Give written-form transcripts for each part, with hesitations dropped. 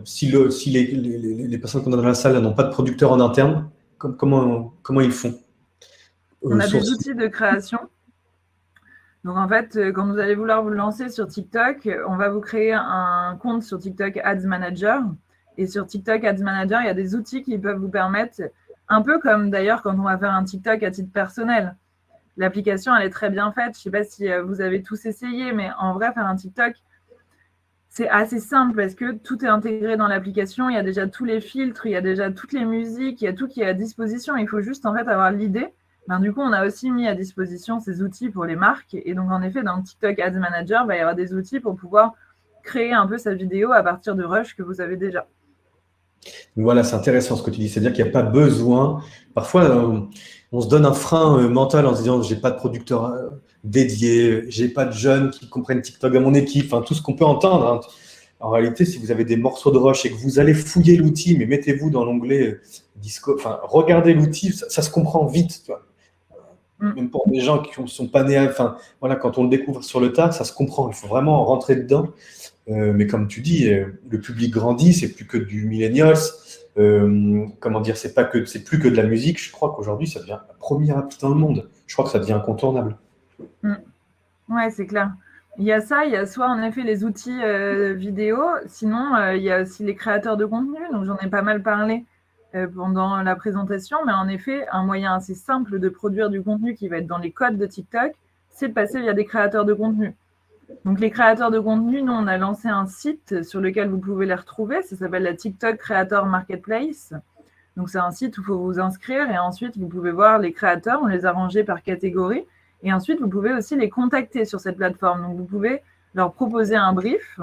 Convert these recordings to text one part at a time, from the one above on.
si les personnes qu'on a dans la salle n'ont pas de producteur en interne, comment ils font? On a des outils de création. Donc en fait, quand vous allez vouloir vous lancer sur TikTok, on va vous créer un compte sur TikTok Ads Manager. Et sur TikTok Ads Manager, il y a des outils qui peuvent vous permettre, un peu comme d'ailleurs quand on va faire un TikTok à titre personnel. L'application, elle est très bien faite. Je ne sais pas si vous avez tous essayé, mais en vrai, faire un TikTok, c'est assez simple parce que tout est intégré dans l'application. Il y a déjà tous les filtres, il y a déjà toutes les musiques, il y a tout qui est à disposition. Il faut juste en fait avoir l'idée. Du coup, on a aussi mis à disposition ces outils pour les marques. Et donc, en effet, dans le TikTok Ads Manager, il va y avoir des outils pour pouvoir créer un peu sa vidéo à partir de rush que vous avez déjà. Voilà, c'est intéressant ce que tu dis. C'est-à-dire qu'il n'y a pas besoin. Parfois, on se donne un frein mental en se disant j'ai pas de producteur dédié, j'ai pas de jeunes qui comprennent TikTok dans mon équipe, enfin tout ce qu'on peut entendre, hein. En réalité, si vous avez des morceaux de rush et que vous allez fouiller l'outil, mais mettez-vous dans l'onglet Disco, enfin regardez l'outil, ça se comprend vite, tu vois. Même pour des gens qui ne sont pas nés, enfin voilà, quand on le découvre sur le tas, ça se comprend. Il faut vraiment rentrer dedans. Mais comme tu dis, le public grandit, c'est plus que du millennials. Comment dire, c'est plus que de la musique. Je crois qu'aujourd'hui, ça devient la première appli dans le monde. Je crois que ça devient incontournable. Ouais, c'est clair. Il y a ça, il y a soit en effet les outils vidéo, sinon il y a aussi les créateurs de contenu. Donc j'en ai pas mal parlé pendant la présentation, mais en effet, un moyen assez simple de produire du contenu qui va être dans les codes de TikTok, c'est de passer via des créateurs de contenu. Donc les créateurs de contenu, nous on a lancé un site sur lequel vous pouvez les retrouver, ça s'appelle la TikTok Creator Marketplace. Donc c'est un site où il faut vous inscrire et ensuite vous pouvez voir les créateurs, on les a rangés par catégorie et ensuite vous pouvez aussi les contacter sur cette plateforme. Donc vous pouvez leur proposer un brief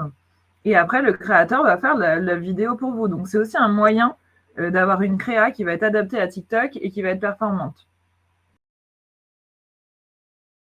et après le créateur va faire la vidéo pour vous. Donc c'est aussi un moyen d'avoir une créa qui va être adaptée à TikTok et qui va être performante.